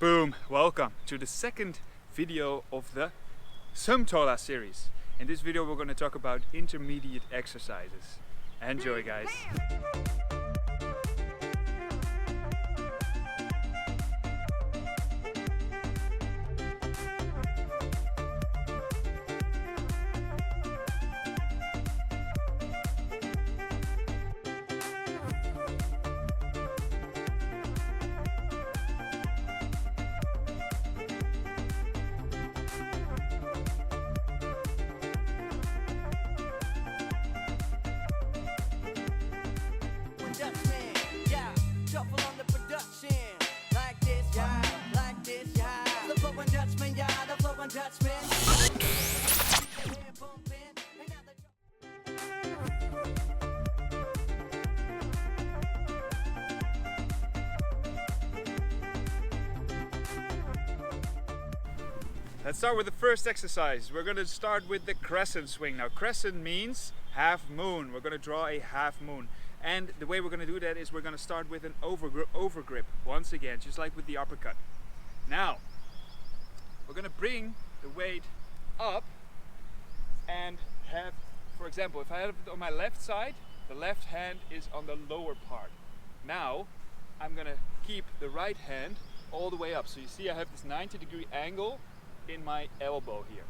Boom! Welcome to the second video of the Sumtola series. In this video we're going to talk about intermediate exercises. Enjoy, guys! Dutchman, yeah, shuffle on the production. Like this, yeah, like this, yeah. The flow on Dutchman, yeah, the flow on Dutchman. Let's start with the first exercise. We're going to start with the crescent swing. Now, crescent means half moon. We're going to draw a half moon. And the way we're going to do that is we're going to start with an overgrip once again, just like with the uppercut. Now, we're going to bring the weight up and have, for example, if I have it on my left side, the left hand is on the lower part. Now, I'm going to keep the right hand all the way up. So you see I have this 90-degree angle in my elbow here.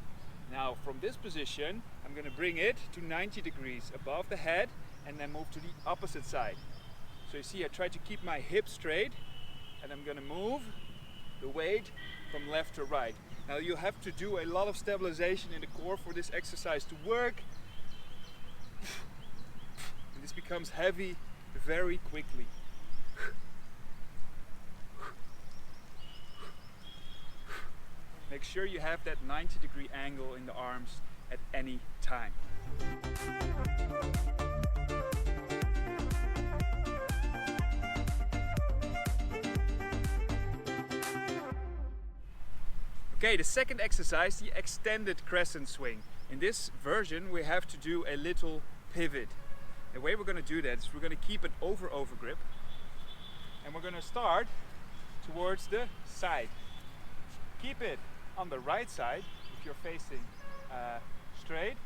Now, from this position, I'm going to bring it to 90 degrees above the head and then move to the opposite side. So you see I try to keep my hips straight and I'm going to move the weight from left to right. Now you have to do a lot of stabilization in the core for this exercise to work. And this becomes heavy very quickly. Make sure you have that 90-degree angle in the arms at any time. Okay, the second exercise, the extended crescent swing. In this version we have to do a little pivot. The way we're going to do that is we're going to keep an over grip and we're going to start towards the side. Keep it on the right side if you're facing straight.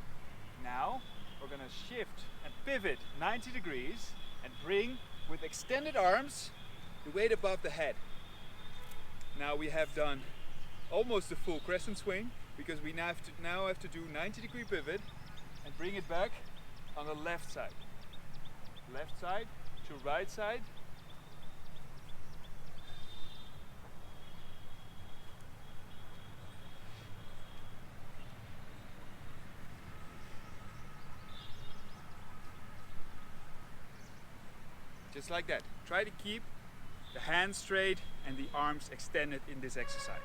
Now we're going to shift and pivot 90 degrees and bring with extended arms the weight above the head. Now we have done almost a full crescent swing because we now have to do 90-degree pivot and bring it back on the left side. Left side to right side. Just like that. Try to keep the hands straight and the arms extended in this exercise.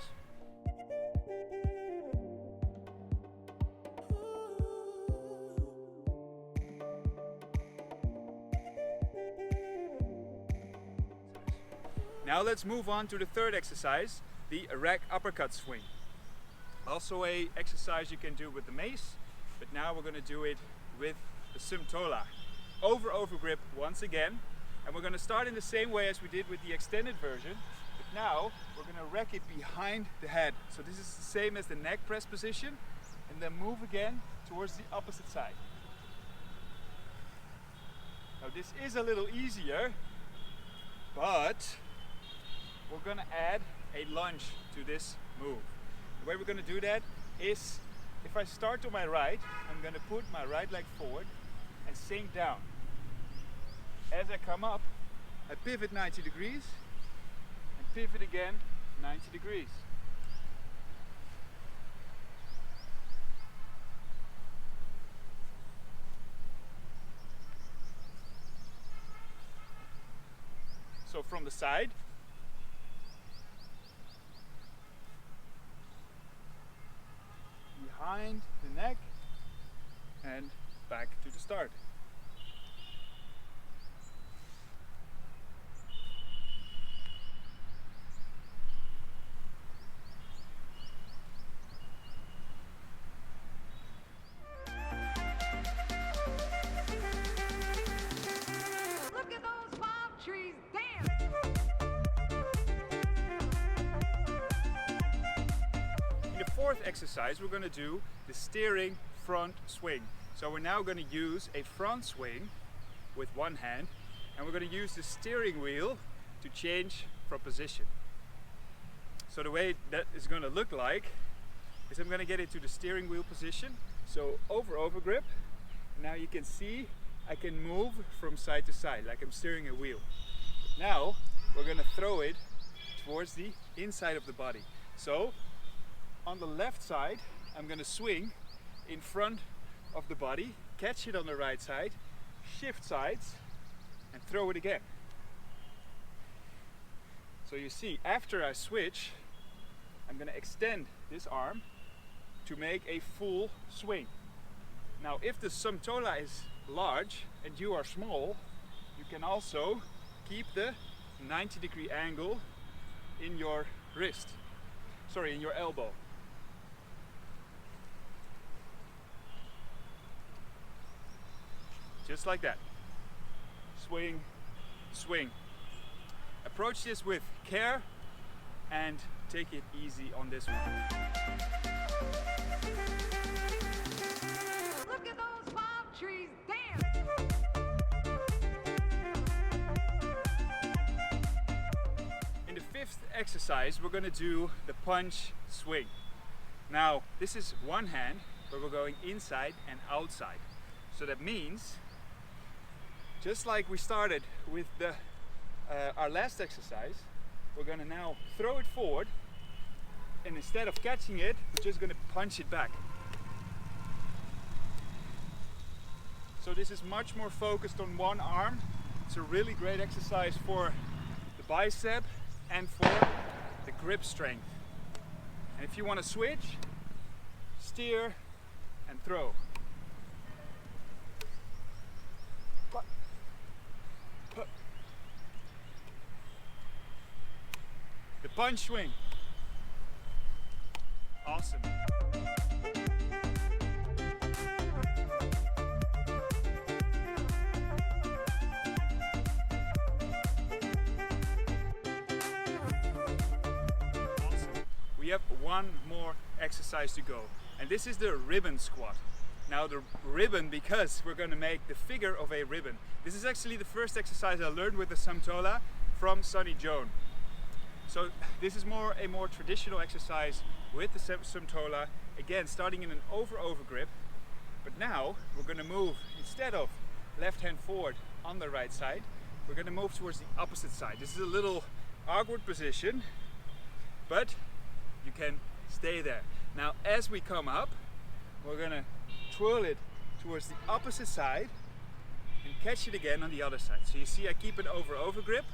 Now let's move on to the third exercise, the erect uppercut swing. Also a exercise you can do with the mace, but now we're going to do it with the Sumtola. Over grip once again, and we're going to start in the same way as we did with the extended version, but now we're going to rack it behind the head. So this is the same as the neck press position, and then move again towards the opposite side. Now this is a little easier, but we're going to add a lunge to this move. The way we're going to do that is, if I start to my right, I'm going to put my right leg forward and sink down. As I come up, I pivot 90 degrees and pivot again 90 degrees. So from the side, behind the neck and back to the start. Look at those palm trees, damn! fourth exercise, we're going to do the steering front swing. So we're now going to use a front swing with one hand, and we're going to use the steering wheel to change from position. So the way that is going to look like is I'm going to get into the steering wheel position. So over grip. Now you can see I can move from side to side like I'm steering a wheel. Now we're going to throw it towards the inside of the body. So on the left side, I'm going to swing in front of the body, catch it on the right side, shift sides, and throw it again. So you see, after I switch, I'm going to extend this arm to make a full swing. Now, if the Sumtola is large and you are small, you can also keep the 90-degree angle in your wrist, in your elbow. Just like that. Swing, swing. Approach this with care and take it easy on this one. Look at those palm trees dance. In the fifth exercise, we're going to do the punch swing. Now, this is one hand, but we're going inside and outside. So that means, just like we started with our last exercise, we're going to now throw it forward, and instead of catching it, we're just going to punch it back. So this is much more focused on one arm. It's a really great exercise for the bicep and for the grip strength. And if you want to switch, steer and throw. The punch swing. Awesome. We have one more exercise to go, and this is the ribbon squat. Now the ribbon, because we're going to make the figure of a ribbon. This is actually the first exercise I learned with the Sumtola from Sonny Joan. So this is a more traditional exercise with the Sumtola, again starting in an over grip, but now we're going to move, instead of left hand forward on the right side, we're going to move towards the opposite side. This is a little awkward position, but you can stay there. Now as we come up, we're going to twirl it towards the opposite side and catch it again on the other side. So you see I keep an over grip,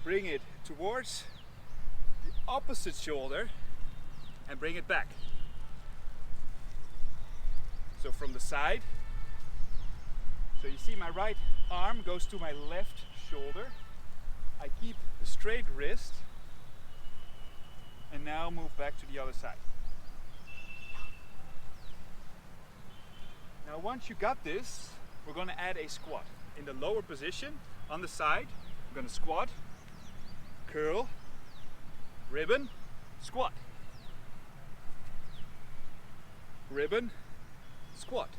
bring it towards the opposite shoulder and bring it back. So from the side, so you see my right arm goes to my left shoulder. I keep a straight wrist and now move back to the other side. Now once you got this, we're going to add a squat. In the lower position on the side, we're going to squat, curl, ribbon, squat. Ribbon, squat.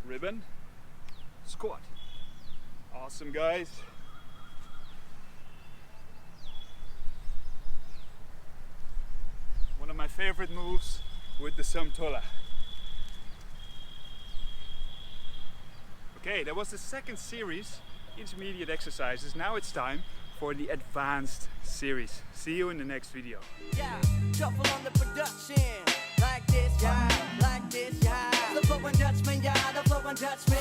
Ribbon, squat. Awesome, guys. One of my favorite moves with the Sumtola. Okay, that was the second series, intermediate exercises. Now it's time for the advanced series. See you in the next video. Yeah, shuffle on the production. Like this, yeah, like this, yeah. The flowing Dutchman, yeah, the flowing Dutchman.